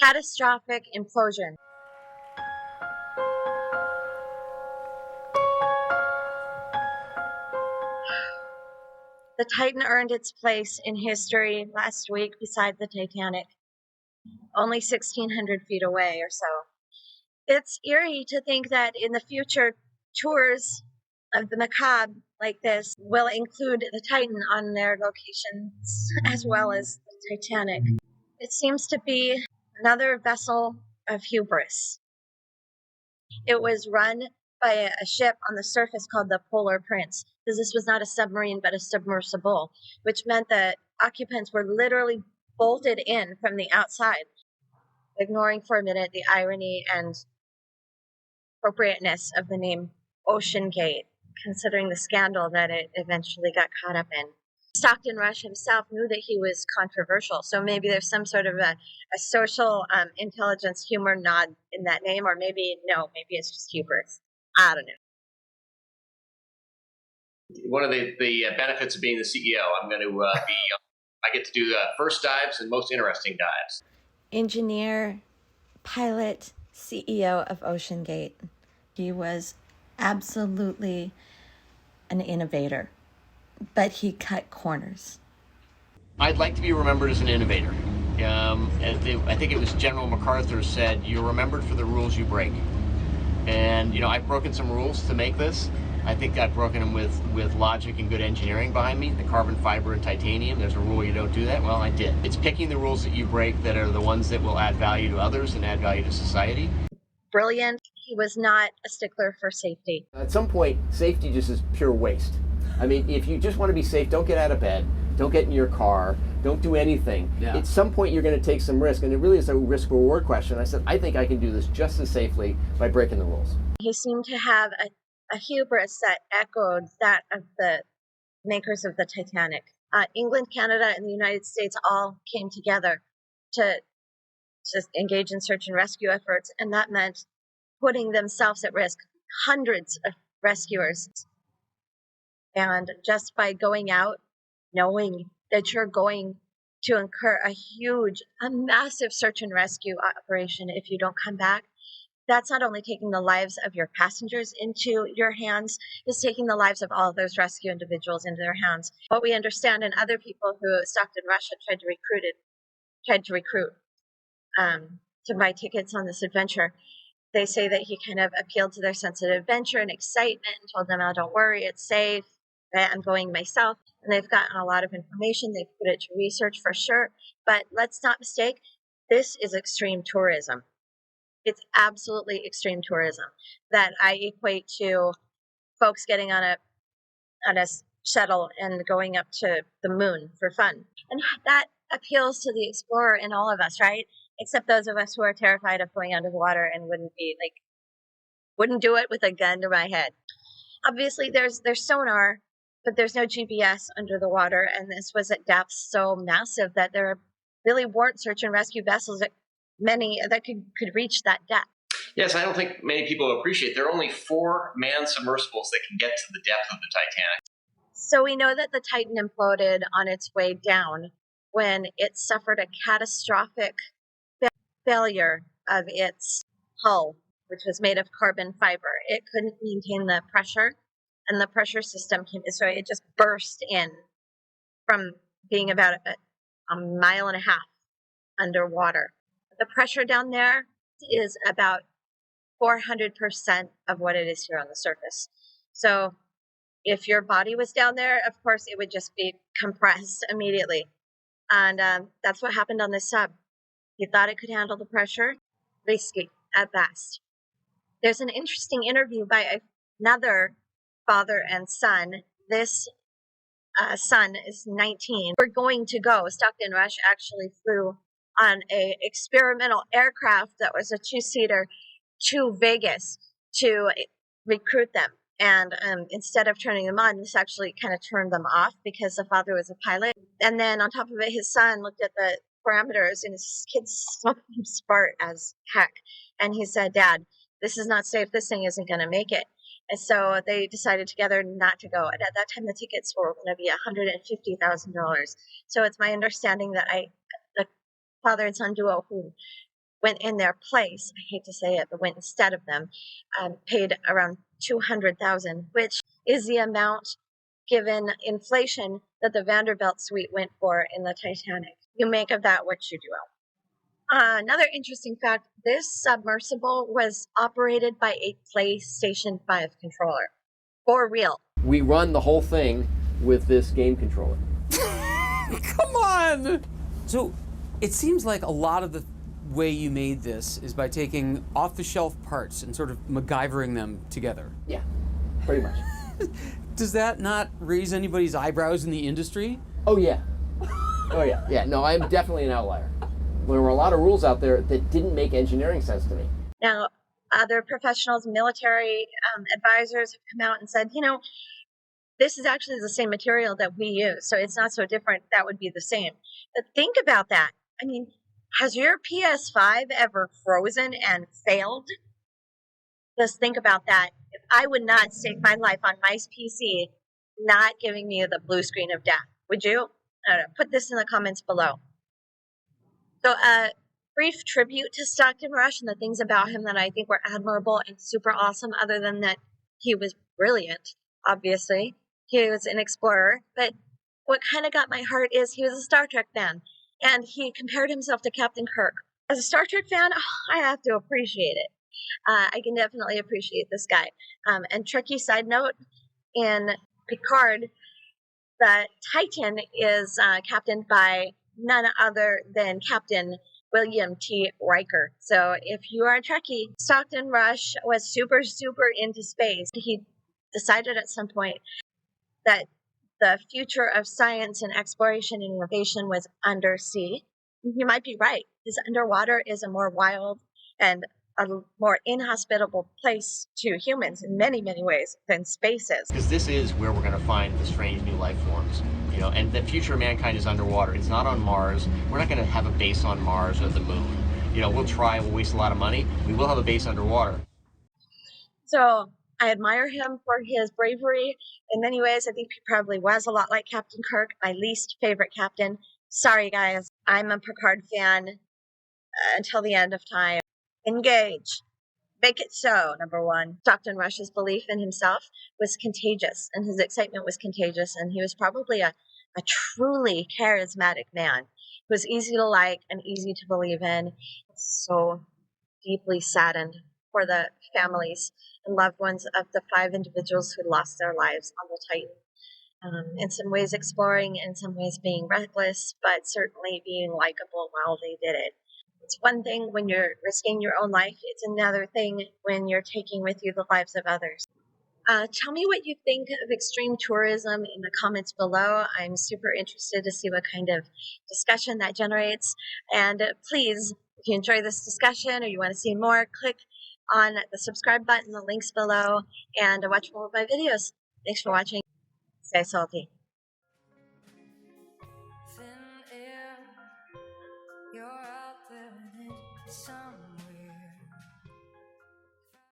Catastrophic Implosion. The Titan earned its place in history last week beside the Titanic, only 1,600 feet away or so. It's eerie to think that in the future, tours of the macabre like this will include the Titan on their locations as well as the Titanic. It seems to be another vessel of hubris. It was run by a ship on the surface called the Polar Prince, because this was not a submarine but a submersible, which meant that occupants were literally bolted in from the outside, ignoring for a minute the irony and appropriateness of the name Ocean Gate, considering the scandal that it eventually got caught up in. Stockton Rush himself knew that he was controversial, so maybe there's some sort of a social intelligence humor nod in that name, or maybe it's just hubris. I don't know. One of the benefits of being the CEO, I'm going to I get to do the first dives and most interesting dives. Engineer, pilot, CEO of Ocean Gate. He was absolutely an innovator, but he cut corners. I'd like to be remembered as an innovator. I think it was General MacArthur said, "You're remembered for the rules you break." And I've broken some rules to make this. I think I've broken them with logic and good engineering behind me. The carbon fiber and titanium, there's a rule you don't do that. Well, I did. It's picking the rules that you break that are the ones that will add value to others and add value to society. Brilliant. He was not a stickler for safety. At some point, safety just is pure waste. I mean, if you just want to be safe, don't get out of bed, don't get in your car, don't do anything. Yeah. At some point, you're going to take some risk, and it really is a risk-reward question. I said, I think I can do this just as safely by breaking the rules. He seemed to have a hubris that echoed that of the makers of the Titanic. England, Canada, and the United States all came together to engage in search and rescue efforts, and that meant putting themselves at risk, hundreds of rescuers. And just by going out, knowing that you're going to incur a massive search and rescue operation if you don't come back, that's not only taking the lives of your passengers into your hands, it's taking the lives of all of those rescue individuals into their hands. What we understand, and other people who Stockton Rush had tried to recruit to buy tickets on this adventure, they say that he kind of appealed to their sense of adventure and excitement and told them, "Oh, don't worry, it's safe. I'm going myself." And they've gotten a lot of information. They've put it to research for sure. But let's not mistake, this is extreme tourism. It's absolutely extreme tourism that I equate to folks getting on a shuttle and going up to the moon for fun. And that appeals to the explorer in all of us, right? Except those of us who are terrified of going under the water and wouldn't do it with a gun to my head. Obviously, there's sonar, but there's no GPS under the water, and this was at depths so massive that there really weren't search and rescue vessels that could reach that depth. Yes, I don't think many people appreciate there are only 4 manned submersibles that can get to the depth of the Titanic. So we know that the Titan imploded on its way down when it suffered a catastrophic failure of its hull, which was made of carbon fiber. It couldn't maintain the pressure, and the pressure system so it just burst in from being about a mile and a half underwater. The pressure down there is about 400% of what it is here on the surface. So if your body was down there, of course, it would just be compressed immediately. And that's what happened on this sub. He thought it could handle the pressure, risky at best. There's an interesting interview by another father and son. This son is 19. We're going to go. Stockton Rush actually flew on a experimental aircraft that was a 2-seater to Vegas to recruit them. And instead of turning them on, this actually kind of turned them off because the father was a pilot. And then on top of it, his son looked at the parameters, and his kid's so smart as heck. And he said, "Dad, this is not safe. This thing isn't going to make it." And so they decided together not to go. And at that time, the tickets were going to be $150,000. So it's my understanding that the father and son duo who went in their place. I hate to say it, but went instead of them, paid around $200,000, which is the amount, given inflation, that the Vanderbilt suite went for in the Titanic. You make of that what you will. Another interesting fact, this submersible was operated by a PlayStation 5 controller. For real. We run the whole thing with this game controller. Come on! So it seems like a lot of the way you made this is by taking off-the-shelf parts and sort of MacGyvering them together. Yeah, pretty much. Does that not raise anybody's eyebrows in the industry? Oh yeah. Oh yeah. Yeah, no, I'm definitely an outlier. There were a lot of rules out there that didn't make engineering sense to me. Now, other professionals, military advisors have come out and said, this is actually the same material that we use, so it's not so different. That would be the same. But think about that. I mean, has your PS5 ever frozen and failed? Just think about that. If I would not stake my life on my PC not giving me the blue screen of death, would you? Put this in the comments below. So brief tribute to Stockton Rush and the things about him that I think were admirable and super awesome, other than that he was brilliant, obviously. He was an explorer. But what kind of got my heart is he was a Star Trek fan, and he compared himself to Captain Kirk. As a Star Trek fan, I have to appreciate it. I can definitely appreciate this guy. And tricky side note, in Picard, the Titan is captained by none other than Captain William T. Riker. So if you are a Trekkie, Stockton Rush was super, super into space. He decided at some point that the future of science and exploration and innovation was undersea. You might be right, because underwater is a more wild and a more inhospitable place to humans in many, many ways than space is. Because this is where we're going to find the strange new life forms, and the future of mankind is underwater. It's not on Mars. We're not going to have a base on Mars or the moon. We'll try, we'll waste a lot of money. We will have a base underwater. So I admire him for his bravery. In many ways, I think he probably was a lot like Captain Kirk, my least favorite captain. Sorry, guys. I'm a Picard fan until the end of time. Engage. Make it so, number one. Stockton Rush's belief in himself was contagious, and his excitement was contagious, and he was probably a truly charismatic man who was easy to like and easy to believe in. So deeply saddened for the families and loved ones of the 5 individuals who lost their lives on the Titan. In some ways exploring, in some ways being reckless, but certainly being likable while they did it. It's one thing when you're risking your own life. It's another thing when you're taking with you the lives of others. Tell me what you think of extreme tourism in the comments below. I'm super interested to see what kind of discussion that generates. And please, if you enjoy this discussion or you want to see more, click on the subscribe button, the links below, and watch more of my videos. Thanks for watching. Stay salty. Thin air, you're out there in it, some